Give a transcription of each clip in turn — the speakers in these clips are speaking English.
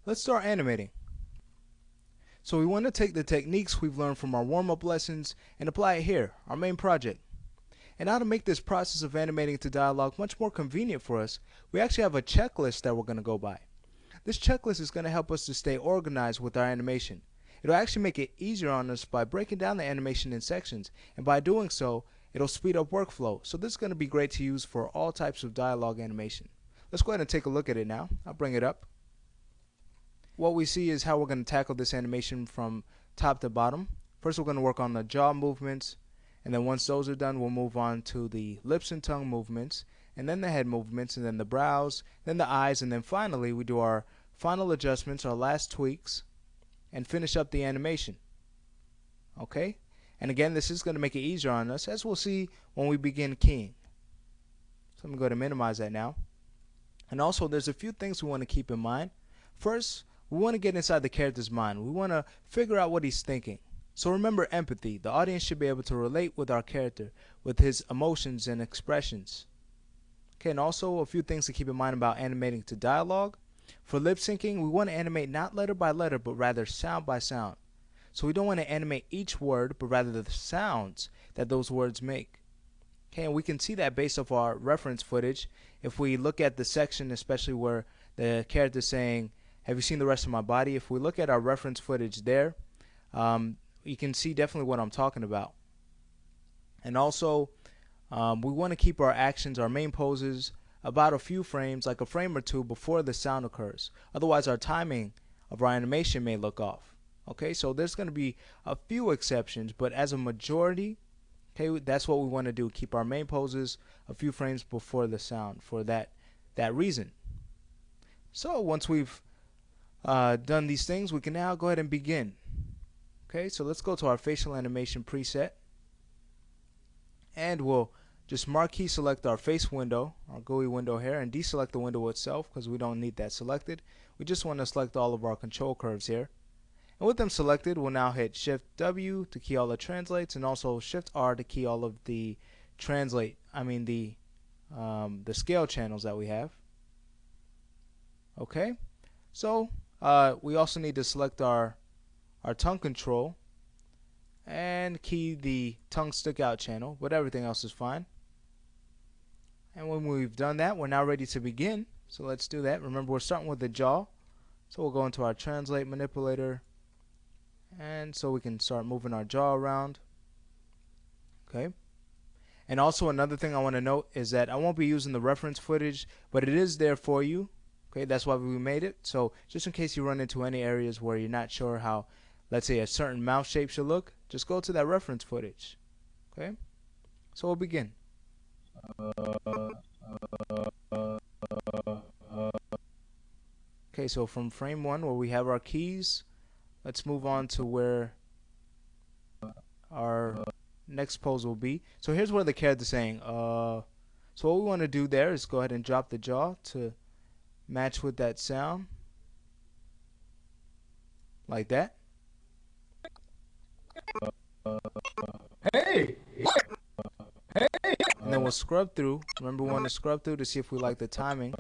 Let's start animating. So we want to take the techniques we've learned from our warm-up lessons and apply it here, our main project. And now to make this process of animating to dialogue much more convenient for us, we actually have a checklist that we're going to go by. This checklist is going to help us to stay organized with our animation. It'll actually make it easier on us by breaking down the animation in sections, and by doing so, it'll speed up workflow. So this is going to be great to use for all types of dialogue animation. Let's go ahead and take a look at it now. I'll bring it up. What we see is how we're going to tackle this animation from top to bottom. First, we're going to work on the jaw movements, and then once those are done, we'll move on to the lips and tongue movements, and then the head movements, and then the brows, then the eyes, and then finally we do our final adjustments, our last tweaks, and finish up the animation. Okay? And again, this is going to make it easier on us, as we'll see when we begin keying. So I'm going to go ahead and minimize that now. And also, there's a few things we want to keep in mind. First, we want to get inside the character's mind. We want to figure out what he's thinking. So remember empathy. The audience should be able to relate with our character, with his emotions and expressions. Okay, and also a few things to keep in mind about animating to dialogue. For lip syncing, we want to animate not letter by letter, but rather sound by sound. So we don't want to animate each word, but rather the sounds that those words make. Okay, and we can see that based off our reference footage. If we look at the section, especially where the character is saying, "Have you seen the rest of my body?" If we look at our reference footage there, you can see definitely what I'm talking about. And also, we want to keep our actions, our main poses, about a few frames, like a frame or two before the sound occurs. Otherwise, our timing of our animation may look off. Okay, so there's going to be a few exceptions, but as a majority, okay, that's what we want to do. Keep our main poses a few frames before the sound for that reason. So once we've done these things, we can now go ahead and begin. Okay, so let's go to our facial animation preset, and we'll just marquee select our face window, our GUI window here, and deselect the window itself because we don't need that selected. We just want to select all of our control curves here. And with them selected, we'll now hit Shift W to key all the translates, and also Shift R to key all of the the scale channels that we have. Okay, so we also need to select our tongue control and key the tongue stick out channel, but everything else is fine. And when we've done that, we're now ready to begin. So let's do that. Remember, we're starting with the jaw. So we'll go into our translate manipulator, and so we can start moving our jaw around. Okay. And also another thing I want to note is that I won't be using the reference footage, but it is there for you. Okay, that's why we made it. So just in case you run into any areas where you're not sure how, let's say, a certain mouth shape should look, just go to that reference footage. Okay. So we'll begin. Okay, so from frame 1 where we have our keys, let's move on to where our next pose will be. So here's where the character's saying, So what we want to do there is go ahead and drop the jaw to match with that sound. Like that. Hey! And then we'll scrub through. Remember, we want to scrub through to see if we like the timing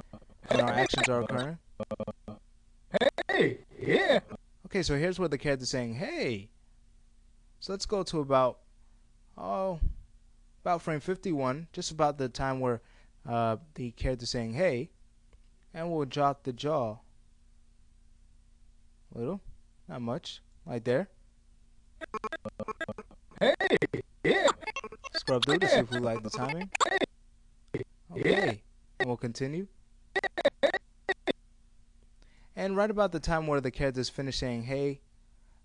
when our actions are occurring. Hey! Yeah! Okay, so here's where the character's saying, "Hey!" So let's go to about frame 51, just about the time where the character's saying, "Hey," and we'll drop the jaw a little, not much, right there. Hey! Yeah! Scrub through to see if we like the timing. Okay, and we'll continue. And right about the time where the character's finished saying "Hey,"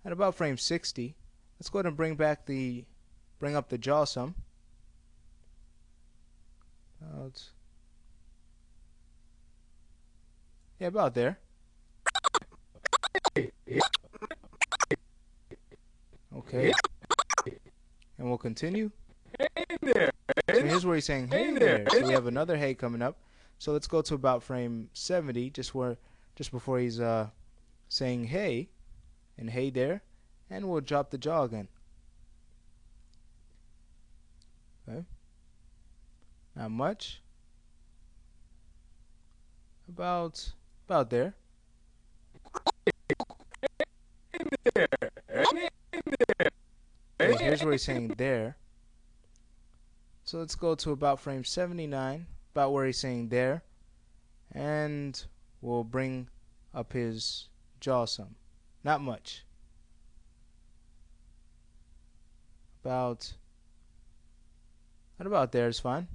at about frame 60, let's go ahead and bring up the jaw some. Yeah, about there. Okay, and we'll continue. Hey there! So here's where he's saying "Hey there." So we have another "Hey" coming up. So let's go to about frame 70, just before he's saying "Hey," and "Hey there," and we'll drop the jaw again. Okay, not much. About there. Okay, here's where he's saying there. So let's go to about frame 79, about where he's saying there, and we'll bring up his jaw some. Not much. About, not about there is fine.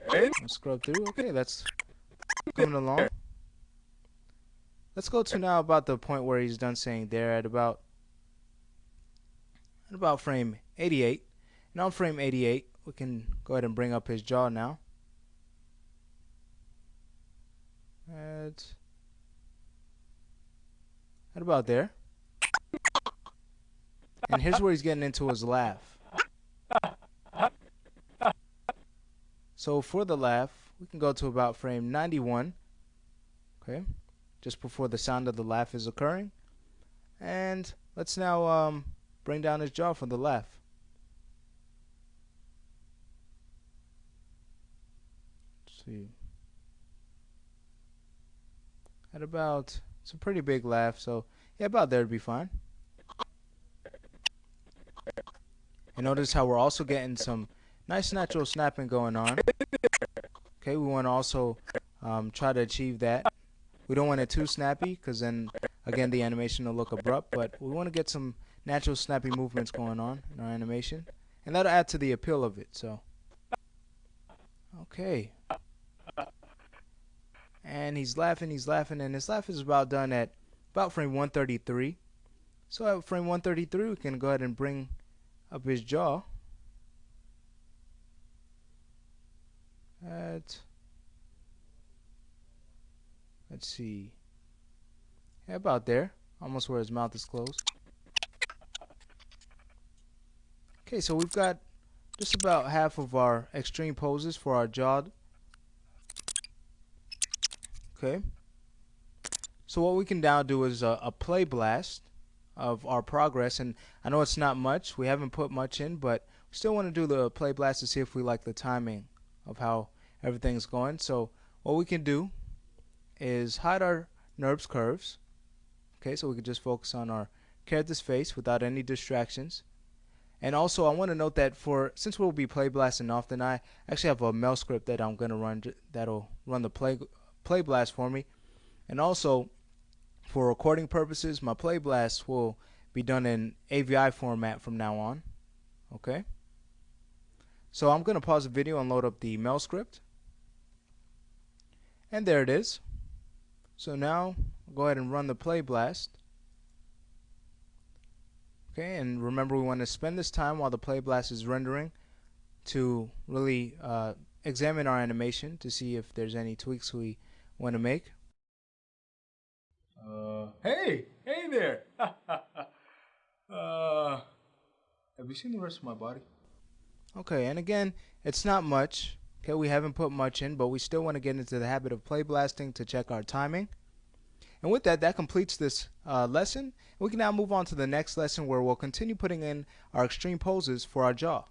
Let's scrub through. Okay, that's coming along. Let's go to now about the point where he's done saying there at about frame 88. And on frame 88, we can go ahead and bring up his jaw now. At about there. And here's where he's getting into his laugh. So for the laugh, we can go to about frame 91. Okay, just before the sound of the laugh is occurring. And let's now bring down his jaw for the laugh. Let's see. At about, it's a pretty big laugh, so yeah, about there would be fine. And notice how we're also getting some nice natural snapping going on. Okay, we want to also try to achieve that. We don't want it too snappy because then again the animation will look abrupt, but we want to get some natural snappy movements going on in our animation, and that'll add to the appeal of it. So okay, and he's laughing, and his laugh is about done at about frame 133. So at frame 133 we can go ahead and bring up his jaw at, let's see, yeah, about there, almost where his mouth is closed. Okay, so we've got just about half of our extreme poses for our jaw. Okay, so what we can now do is a play blast of our progress, and I know it's not much, we haven't put much in, but we still want to do the play blast to see if we like the timing of how everything's going. So what we can do is hide our NURBS curves. Okay, so we can just focus on our character's face without any distractions. And also I want to note that since we'll be play blasting often, I actually have a mail script that I'm going to run that'll run the play blast for me. And also for recording purposes, my play blast will be done in AVI format from now on. Okay, so I'm going to pause the video and load up the mail script, and there it is. So now go ahead and run the play blast. Okay, and remember we want to spend this time while the play blast is rendering to really examine our animation to see if there's any tweaks we want to make. Hey there. Have you seen the rest of my body? Okay, and again, it's not much. Okay, we haven't put much in, but we still want to get into the habit of play blasting to check our timing. And with that, that completes this lesson. We can now move on to the next lesson where we'll continue putting in our extreme poses for our jaw.